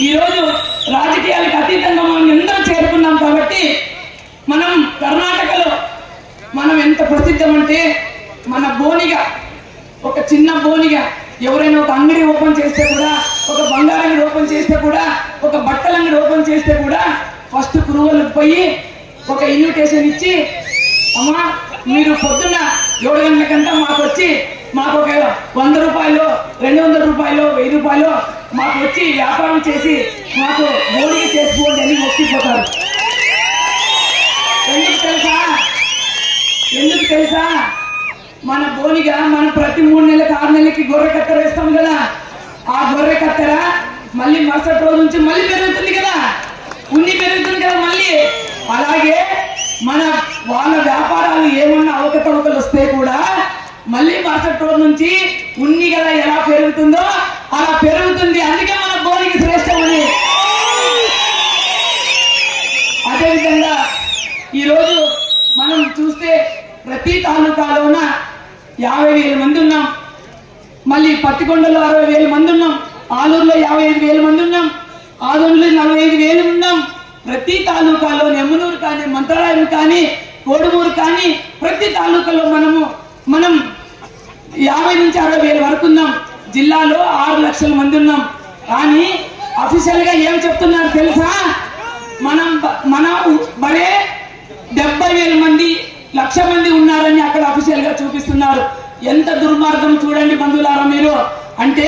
ఈరోజు రాజకీయాలకు అతీతంగా మనం ఎందరూ చేరుకున్నాం కాబట్టి మనం కర్ణాటకలో మనం ఎంత ప్రసిద్ధం అంటే మన బోనిగా ఒక చిన్న బోనిగా ఎవరైనా ఒక అంగడి ఓపెన్ చేస్తే కూడా, ఒక బంగారం అంగడి ఓపెన్ చేస్తే కూడా, ఒక బట్టల అంగడి ఓపెన్ చేస్తే కూడా ఫస్ట్ కురువలకు పోయి ఒక ఇన్విటేషన్ ఇచ్చి, అమ్మా మీరు పొద్దున్న 7 గంటలకంతా మాకు వచ్చి మాకు ఒక 100 రూపాయలు 200 రూపాయలు 1000 రూపాయలు మాకు వచ్చి వ్యాపారం చేసి మాకు బోనిగా చేసుకోండి అని మొక్కిపోతారు. ఎందుకు తెలుసా మన బోనిగా మనం ప్రతి 3 నెలలకు 6 నెలలకి గొర్రె కత్తెర వేస్తాం కదా. ఆ గొర్రె కత్తెర మళ్ళీ మరుసటి రోజు నుంచి మళ్ళీ పెరుగుతుంది కదా, ఉన్ని పెరుగుతుంది కదా మళ్ళీ. అలాగే మన వాళ్ళ వ్యాపారాలు ఏమన్నా అవకతవకలు వస్తే కూడా మళ్ళీ మరుసటి రోజు నుంచి ఉన్ని కదా ఎలా పెరుగుతుందో అలా పెరుగుతుంది. అందుకే మన బోనికి శ్రేష్టమని. అదేవిధంగా ఈరోజు మనం చూస్తే ప్రతి తాలూకాలోన 50,000 మంది ఉన్నాం, మళ్ళీ పత్తికొండలో 60,000 మంది ఉన్నాం, ఆలూరులో 55,000 మంది ఉన్నాం, ఆదోన్లో 45,000 ఉన్నాం. ప్రతి తాలూకాలో నెమ్మనూరు కానీ, మంత్రాలయం కానీ, కోడుమూరు కానీ ప్రతి తాలూకాలో మనం 50 నుంచి 60,000 వరకు ఉన్నాం. జిల్లాలో 6 లక్షల మంది ఉన్నాం. కానీ అఫీషియల్ గా ఏం చెప్తున్నారు తెలుసా? మన బడే 70,000 మంది 1,00,000 మంది ఉన్నారని అక్కడ అఫీషియల్ గా చూపిస్తున్నారు. ఎంత దుర్మార్గం చూడండి బంధువులారా మీరు. అంటే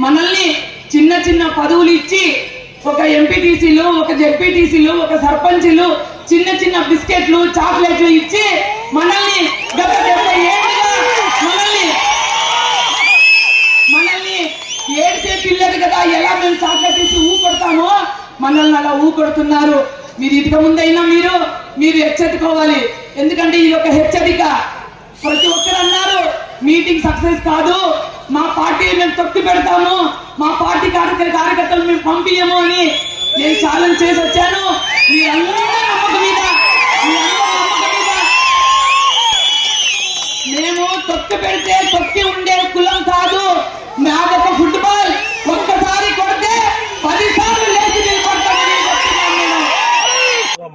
మనల్ని చిన్న చిన్న పదవులు ఇచ్చి ఒక ఎంపీటీసీలు, ఒక జెడ్పీటీసీలు, ఒక సర్పంచ్లు చిన్న చిన్న బిస్కెట్లు చాక్లెట్లు ఇచ్చి మనల్ని 70 ఏళ్ళుగా మనల్ని ఏడ్చే పిల్లలు కదా ఎలా మేము చాక్లెట్ ఇచ్చి కొడతామో మనల్ని అలా కొడుతున్నారు. మీరు ఇదిక ముందైనా మీరు హెచ్చరికోవాలి. ఎందుకంటే ఇది ఒక హెచ్చరిక. ప్రతి ఒక్కరు అన్నారు మీటింగ్ సక్సెస్ కాదు, మా పార్టీ మేము తొక్కి పెడతాము, మా పార్టీ కార్యకర్తలు మేము పంపించము అని నేను ఛాలెంజ్ చేసి వచ్చాను. మీరందరూ నమ్మకం మీద మేము తొక్కి పెడితే తొక్కి ఉండే కులం కాదు. మాదొక ఫుట్బాల్, ఒక్కసారి కొడితే 10 సార్లు లేచి నిలబడతామని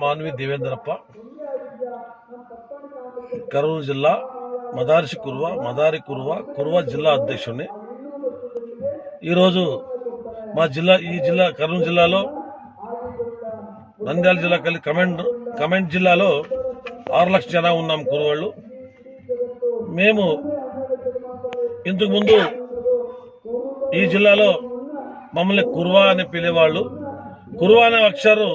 మాన్వి దేవేంద్రప్ప, కరూరు జిల్లా మదారి కురువ జిల్లా అధ్యక్షుడిని. ఈరోజు ఈ జిల్లా కరూరు జిల్లాలో, నంద్యాల జిల్లా కలిసి కమెంట్ జిల్లాలో 6 లక్షల జనం ఉన్నాం కురువాళ్ళు. మేము ఇంతకుముందు ఈ జిల్లాలో మమ్మల్ని కురువా అని పిలేవాళ్ళు. కురువా అనే అక్షరం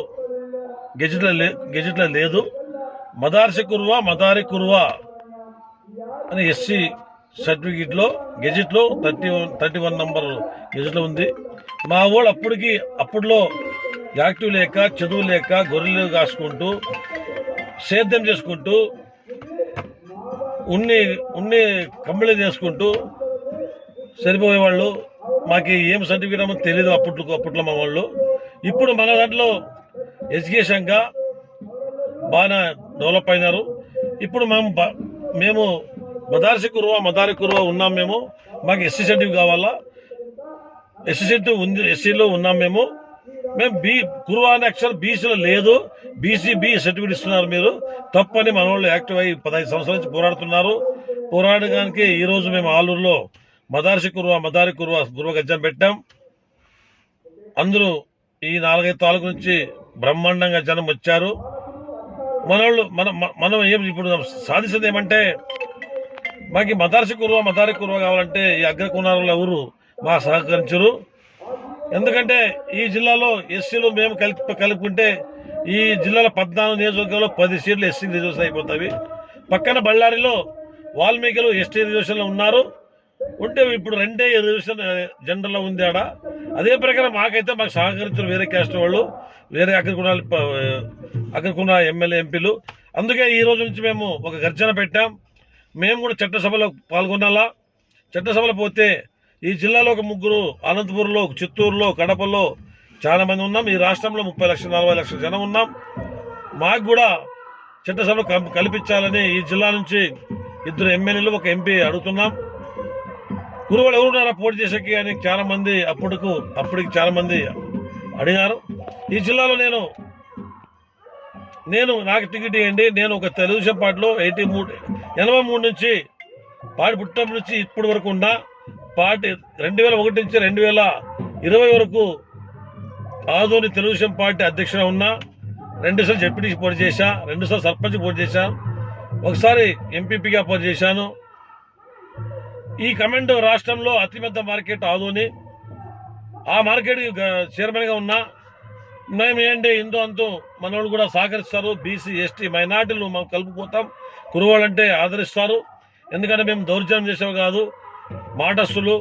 గెజెట్లో లేదు. మదారి కురువా అని ఎస్సీ సర్టిఫికెట్లో గెజెట్లో 31 నంబర్ గెజెట్లో ఉంది. మా వాళ్ళు అప్పట్లో యాక్టివ్ లేక, చదువు లేక, గొర్రెలు కాసుకుంటూ సేద్యం చేసుకుంటూ ఉన్ని కంబళి చేసుకుంటూ సరిపోయేవాళ్ళు. మాకు ఏం సర్టిఫికేట్ అమ్మో తెలియదు అప్పట్లో మా వాళ్ళు. ఇప్పుడు మన దాంట్లో ఎడ్యుకేషన్గా బాగా డెవలప్ అయినారు. ఇప్పుడు మేము మదారి కురువా ఉన్నాం. మాకు ఎస్సీ సర్టిఫికేట్ కావాలా, ఎస్సీ సర్టిఫికేట్ ఉంది, ఎస్సీలో ఉన్నాం. మేము కురువా అనే అక్షరం బీసీలో లేదు, బీ సర్టిఫికేట్ ఇస్తున్నారు. మీరు తప్పని మన వాళ్ళు యాక్టివ్ అయ్యి 15 సంవత్సరాల నుంచి పోరాడుతున్నారు. పోరాడడానికి ఈరోజు మేము ఆలూరులో మదారి కురువా గజ్జం పెట్టాం. అందరూ ఈ 4-5 తాలూకు నుంచి బ్రహ్మాండంగా జనం వచ్చారు. మనం ఇప్పుడు సాధించేది ఏమంటే, మాకు మదారి కురువా కావాలంటే ఈ అగ్రకుమారులు ఎవరు మాకు సహకరించరు. ఎందుకంటే ఈ జిల్లాలో ఎస్సీలు మేము కలుపుకుంటే ఈ జిల్లాలో 14 నియోజకవర్గాల్లో 10 సీట్లు ఎస్సీ రిజర్వేషన్ అయిపోతాయి. పక్కన బళ్ళారిలో వాల్మీకులు ఎస్టీ రిజర్వేషన్లో ఉన్నారు. ఉంటే ఇప్పుడు 2 రిజర్వేషన్ జనరల్లో ఉంది ఆడ. అదే ప్రకారం మాకు సహకరించారు వేరే క్యాస్ట్ వాళ్ళు, వేరే అగ్రకున్న ఎమ్మెల్యే ఎంపీలు. అందుకే ఈ రోజు నుంచి మేము ఒక గర్జన పెట్టాం. మేము కూడా చట్టసభలో పాల్గొనాలా. చట్టసభలో పోతే ఈ జిల్లాలో ఒక 3, అనంతపురంలో, చిత్తూరులో, కడపలో చాలా మంది ఉన్నాం. ఈ రాష్ట్రంలో 30 లక్షలు 40 లక్షల జనం ఉన్నాం. మాకు కూడా చట్టసభలో కల్పించాలని ఈ జిల్లా నుంచి 2 ఎమ్మెల్యేలు, 1 ఎంపీ అడుగుతున్నాం. కురువలు ఎవరున్నారా పోటీ చేసేకి అని చాలా మంది అప్పటికి చాలా మంది అడిగారు. ఈ జిల్లాలో నేను నాకు టికెట్ ఇవ్వండి, నేను ఒక తెలుగుదేశం పార్టీలో 83 నుంచి పార్టీ పుట్టడం నుంచి ఇప్పటి వరకు ఉన్న పార్టీ 2001 నుంచి 2020 వరకు ఆదోని తెలుగుదేశం పార్టీ అధ్యక్షుడు ఉన్నా, 2 సార్లు జడ్పీటీసీ పోటీ చేశా, 2 సార్లు సర్పంచ్ పోటీ చేశాను, ఒకసారి ఎంపీపీగా పోటీ చేశాను. ఈ కమాండ్ రాష్ట్రంలో అతిపెద్ద మార్కెట్ ఆదోని, ఆ మార్కెట్ చైర్మన్గా ఉన్నా. మేము ఏంటి ఇంతో అంతో మనోళ్ళు కూడా సహకరిస్తారు. బీసీ ఎస్టీ మైనార్టీలు మేము కలుపుకోతాం. కురువాళ్ళంటే ఆదరిస్తారు. ఎందుకంటే మేము దౌర్జన్యం చేసేవి కాదు, మాటస్తులు.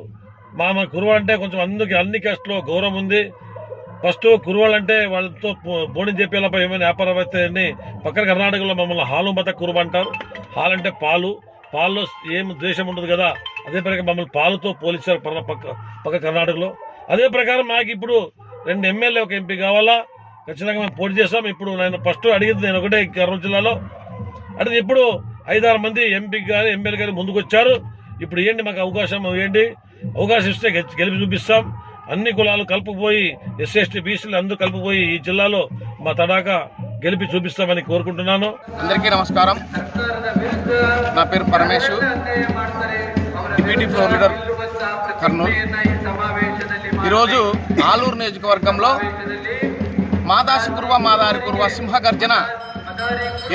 మా కురువాళ్ళంటే కొంచెం అన్ని క్యాస్ట్లో గౌరవం ఉంది. ఫస్ట్ కురువాళ్ళంటే వాళ్ళతో బోర్డింగ్ చెప్పేలాపై ఏమైనా వ్యాపారం అయితే పక్కన కర్ణాటకలో మమ్మల్ని హాలు మత కురువ అంటారు. హాల్ అంటే పాల్లో ఏం ద్వేషం ఉండదు కదా, అదే ప్రకారం మమ్మల్ని పాలుతో పోలిచారు పక్క కర్ణాటకలో. అదే ప్రకారం మాకు ఇప్పుడు 2 ఎమ్మెల్యే 1 ఎంపీ కావాలా, ఖచ్చితంగా మేము పోటీ చేస్తాం. ఇప్పుడు నేను ఫస్ట్ అడిగింది నేను ఒకటే కర్నూలు జిల్లాలో, అంటే ఇప్పుడు 5-6 మంది ఎంపీ గారు ఎమ్మెల్యే గారు ముందుకు వచ్చారు. ఇప్పుడు ఏంటి మాకు అవకాశం అవకాశం ఇస్తే గెలిపి చూపిస్తాం. అన్ని కులాలు కలుపుకుపోయి ఎస్సీ ఎస్టీ బీసీలు అందరూ కలుపుకుపోయి ఈ జిల్లాలో మా తడాకా గెలిపి చూపిస్తామని కోరుకుంటున్నాను. అందరికీ నమస్కారం. నా పేరు Paramesh, deputy floor leader Kurnool. ఈరోజు ఆలూరు నియోజకవర్గంలో మాదాసి కురువ మాదారి కురువ సింహగర్జన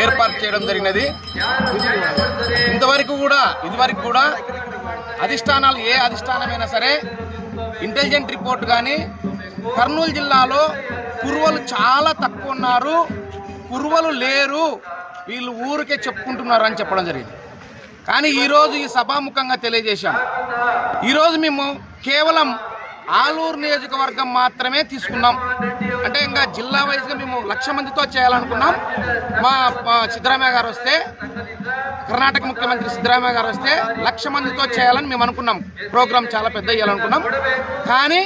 ఏర్పాటు చేయడం జరిగినది. ఇదివరకు కూడా అధిష్టానాలు ఏ అధిష్టానమైనా సరే ఇంటెలిజెంట్ రిపోర్ట్ కానీ కర్నూలు జిల్లాలో కురువలు చాలా తక్కువ ఉన్నారు, కురువలు లేరు, వీళ్ళు ఊరికే చెప్పుకుంటున్నారు అని చెప్పడం జరిగింది. కానీ ఈరోజు ఈ సభాముఖంగా తెలియజేశాం. ఈరోజు మేము కేవలం ఆలూరు నియోజకవర్గం మాత్రమే తీసుకున్నాం. అంటే ఇంకా జిల్లా వైజ్గా మేము 1,00,000 మందితో చేయాలనుకున్నాం. మా సిద్ధరామయ్య గారు వస్తే, కర్ణాటక ముఖ్యమంత్రి సిద్ధరామయ్య గారు వస్తే 1,00,000 మందితో చేయాలని మేము అనుకున్నాం. ప్రోగ్రాం చాలా పెద్ద చేయాలనుకున్నాం. కానీ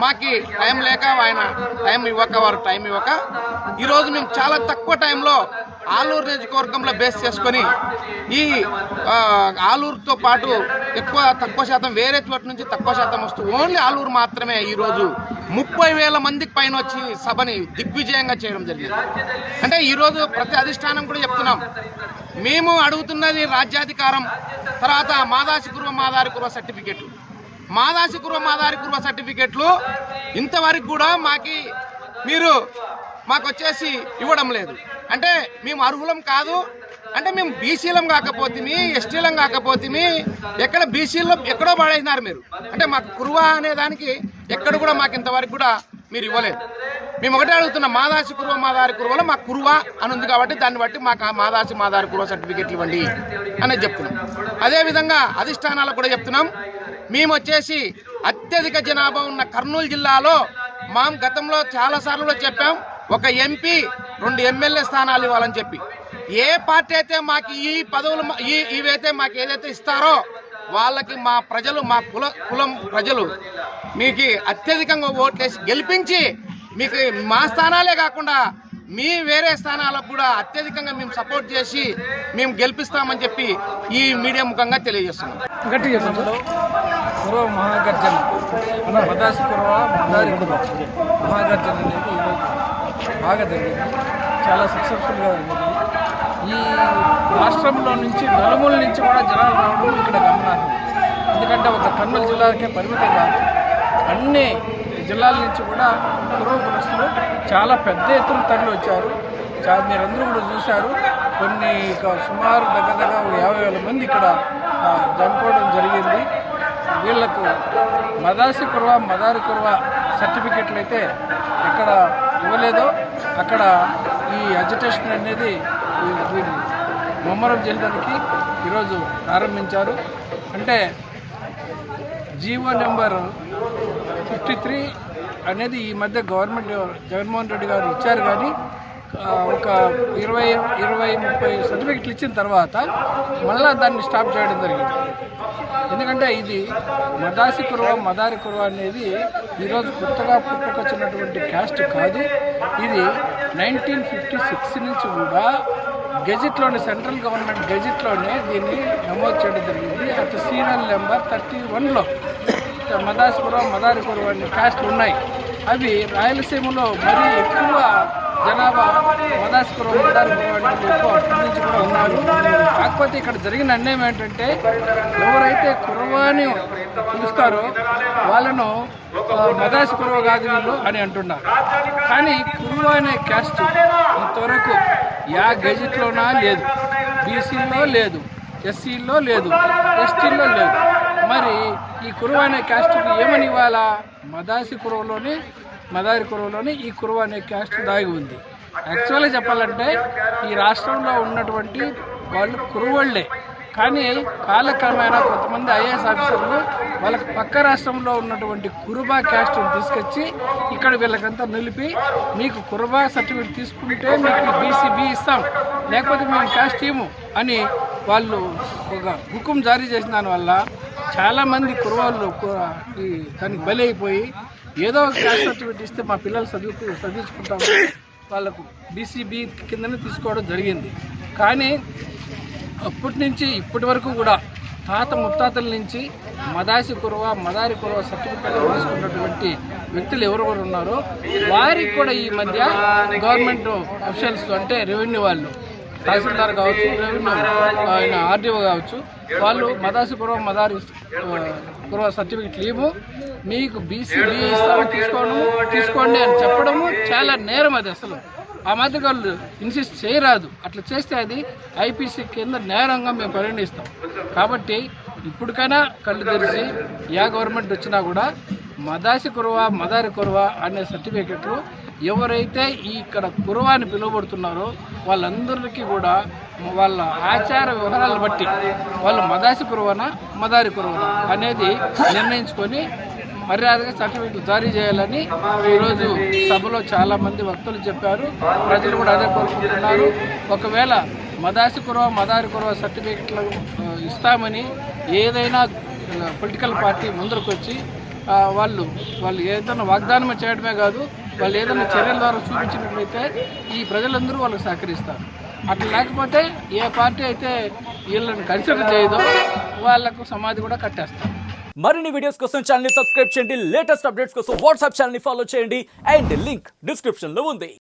మాకు టైం లేక వారు టైం ఇవ్వక ఈరోజు మేము చాలా తక్కువ టైంలో ఆలూరు నియోజకవర్గంలో బేస్ చేసుకొని ఈ ఆలూరుతో పాటు తక్కువ శాతం వేరే చోట నుంచి తక్కువ శాతం వస్తూ ఓన్లీ ఆలూరు మాత్రమే ఈరోజు 30,000 మందికి పైన వచ్చి సభని దిగ్విజయంగా చేయడం జరిగింది. అంటే ఈరోజు ప్రతి అధిష్టానం కూడా చెప్తున్నాం, మేము అడుగుతున్నది రాజ్యాధికారం, తర్వాత మాదాసి కురువ మాదారి కురువ సర్టిఫికెట్లు. మాదాసి కురువ మాదారి కురువ సర్టిఫికెట్లు ఇంతవరకు కూడా మాకు వచ్చేసి ఇవ్వడం లేదు. అంటే మేము అర్హులం కాదు, అంటే మేము బీసీలం కాకపోతే ఎస్టీలం కాకపోతే ఎక్కడ బీసీలో ఎక్కడో పడేసినారు మీరు. అంటే మాకు కురువ అనే దానికి ఎక్కడ కూడా మాకు ఇంతవరకు కూడా మీరు ఇవ్వలేదు. మేము ఒకటే అడుగుతున్నాం, మాదాసి కురువ మాదారి కురువలో మాకు కురువ అని ఉంది కాబట్టి దాన్ని బట్టి మాకు మాదాసి మాదారి కురువ సర్టిఫికెట్లు ఇవ్వండి అనేది చెప్తున్నాం. అదేవిధంగా అధిష్టానాలకు కూడా చెప్తున్నాం, మేము వచ్చేసి అత్యధిక జనాభా ఉన్న కర్నూలు జిల్లాలో గతంలో చాలాసార్లు కూడా చెప్పాం, 1 ఎంపీ 2 ఎమ్మెల్యే స్థానాలు ఇవ్వాలని చెప్పి. ఏ పార్టీ అయితే మాకు ఈ పదవులు ఇవైతే మాకు ఏదైతే ఇస్తారో వాళ్ళకి మా ప్రజలు, మా కులం ప్రజలు మీకు అత్యధికంగా ఓట్లేసి గెలిపించి మీకు మా స్థానాలే కాకుండా మీ వేరే స్థానాలకు కూడా అత్యధికంగా మేము సపోర్ట్ చేసి మేము గెలిపిస్తామని చెప్పి ఈ మీడియా ముఖంగా తెలియజేస్తున్నాం. కురువ మహాగర్జన, మదాసి కురువ మదారి కురువ మహాగర్జన అనేది ఈరోజు బాగా జరిగింది, చాలా సక్సెస్ఫుల్గా జరిగింది. ఈ రాష్ట్రంలో నుంచి నలుమూల నుంచి కూడా జనాలు రావడం ఇక్కడ గమనార్హం. ఎందుకంటే ఒక కర్నూలు జిల్లాకే పరిమితం కాదు, అన్ని జిల్లాల నుంచి కూడా కురువ కులస్తులు చాలా పెద్ద ఎత్తున తరలి వచ్చారు. మీరందరూ కూడా చూశారు. సుమారు దగ్గర 50,000 మంది ఇక్కడ జరుపుకోవడం జరిగింది. వీళ్లకు మదాసి కురువ మదారి కురువ సర్టిఫికెట్లు అయితే ఎక్కడ ఇవ్వలేదో అక్కడ ఈ అజిటేషన్ అనేది వీళ్ళు ముమ్మరం చేయడానికి ఈరోజు ప్రారంభించారు. అంటే జీవో నెంబర్ 53 అనేది ఈ మధ్య జగన్మోహన్ రెడ్డి గారు ఇచ్చారు. కానీ ఒక 20-30 సర్టిఫికెట్లు ఇచ్చిన తర్వాత మళ్ళీ దాన్ని స్టాప్ చేయడం జరిగింది. ఎందుకంటే ఇది మదాసి కురువ మదారి కురువ అనేది ఈరోజు కొత్తగా పుట్టుకొచ్చినటువంటి క్యాస్ట్ కాదు. ఇది 1956 నుంచి కూడా గెజిట్లోని సెంట్రల్ గవర్నమెంట్ గెజిట్లోనే దీన్ని నమోదు చేయడం జరిగింది. అటు సీరియల్ నెంబర్ 31లో మదాసి కురువ మదారి కురువ అనే క్యాస్ట్లు ఉన్నాయి. అవి రాయలసీమలో మరీ ఎక్కువ జనాభా మదాసి కురవ మదారి కురవ అంటే ఎక్కువ అప్పటి నుంచి కూడా ఉన్నారు. కాకపోతే ఇక్కడ జరిగిన అన్యాయం ఏంటంటే ఎవరైతే కురవ అని పిలుస్తారో వాళ్ళను మదాసి కురవ కాదు వీళ్ళు అని అంటున్నారు. కానీ కురవ అనే క్యాస్ట్ ఇంతవరకు యా గెజిట్లోనా లేదు, బీసీలో లేదు, ఎస్సీలో లేదు, ఎస్టీలో లేదు. మరి ఈ కురవ అనే క్యాస్ట్కి ఏమని ఇవ్వాలా? మదాసి కురవలోని మదారి కురవలోని ఈ కురవ అనే క్యాస్ట్ దాగి ఉంది. యాక్చువల్గా చెప్పాలంటే ఈ రాష్ట్రంలో ఉన్నటువంటి వాళ్ళు కురవళ్లే. కానీ కాలక్రమేణా కొంతమంది ఐఏఎస్ ఆఫీసర్లు వాళ్ళకి పక్క రాష్ట్రంలో ఉన్నటువంటి కురుబా క్యాస్ట్ని తీసుకొచ్చి ఇక్కడ వీళ్ళకంతా నిలిపి మీకు కురుబా సర్టిఫికేట్ తీసుకుంటే మీకు బీసీబీ ఇస్తాం, లేకపోతే మేము క్యాస్ట్ ఇవ్వము అని వాళ్ళు ఒక హుకుం జారీ చేసిన దానివల్ల చాలామంది కురువాళ్ళు దానికి బలి అయిపోయి ఏదో క్యాస్ట్ సర్టిఫికేట్ ఇస్తే మా పిల్లలు చదివించుకుంటాము వాళ్ళకు బీసీబీ కిందనే తీసుకోవడం జరిగింది. కానీ అప్పటి నుంచి ఇప్పటి వరకు కూడా తాత ముత్తాతల నుంచి మదాసి కురవ మదారి కురవ సర్టిఫికేట్ తీసుకున్నటువంటి వ్యక్తులు ఎవరెవరు ఉన్నారో వారికి కూడా ఈ మధ్య గవర్నమెంట్ అఫీషియల్స్ అంటే రెవెన్యూ వాళ్ళు, తహసీల్దార్ కావచ్చు, రెవెన్యూ ఆయన ఆర్డీఓ కావచ్చు, వాళ్ళు మదాసి కురవ మదారి కురవ సర్టిఫికెట్లు ఇవ్వు, మీకు బీసీబీ ఇస్తాము తీసుకోండి అని చెప్పడము చాలా నేరం. అది అసలు ఆ మధ్య వాళ్ళు ఇన్సిస్ట్ చేయరాదు. అట్లా చేస్తే అది ఐపీసీ కింద నేరంగా మేము పరిగణిస్తాం. కాబట్టి ఇప్పటికైనా కళ్ళు తెరిచి యా గవర్నమెంట్ వచ్చినా కూడా మదాసి కురవ మదారి కురవ అనే సర్టిఫికెట్లు ఎవరైతే ఇక్కడ కురవ అని పిలువబడుతున్నారో వాళ్ళందరికీ కూడా వాళ్ళ ఆచార వ్యవహారాలను బట్టి వాళ్ళు మదాసి కురవనా మదారి కురవనా అనేది నిర్ణయించుకొని మర్యాదగా సర్టిఫికెట్లు జారీ చేయాలని ఈరోజు సభలో చాలామంది వక్తలు చెప్పారు. ప్రజలు కూడా అదే కోరుకుంటున్నారు. ఒకవేళ మదాసి కురవ మదారి కురవ సర్టిఫికెట్లు ఇస్తామని ఏదైనా పొలిటికల్ పార్టీ ముందరకు వచ్చి వాళ్ళు ఏదైనా వాగ్దానం చేయడమే కాదు, వాళ్ళు ఏదైనా చర్యల ద్వారా చూపించినట్లయితే ఈ ప్రజలందరూ వాళ్ళకి సహకరిస్తారు. అట్లా లేకపోతే ఏ పార్టీ అయితే వీళ్ళని కన్సిడర్ చేయదో వాళ్ళకు సమాధి కూడా కట్టేస్తారు. మరిన్ని వీడియోస్ కోసం ఛానల్ ని సబ్స్క్రైబ్ చేయండి. లేటెస్ట్ అప్డేట్స్ కోసం వాట్సాప్ ఛానల్ ని ఫాలో చేయండి. అండ్ లింక్ డిస్క్రిప్షన్ లో ఉంది.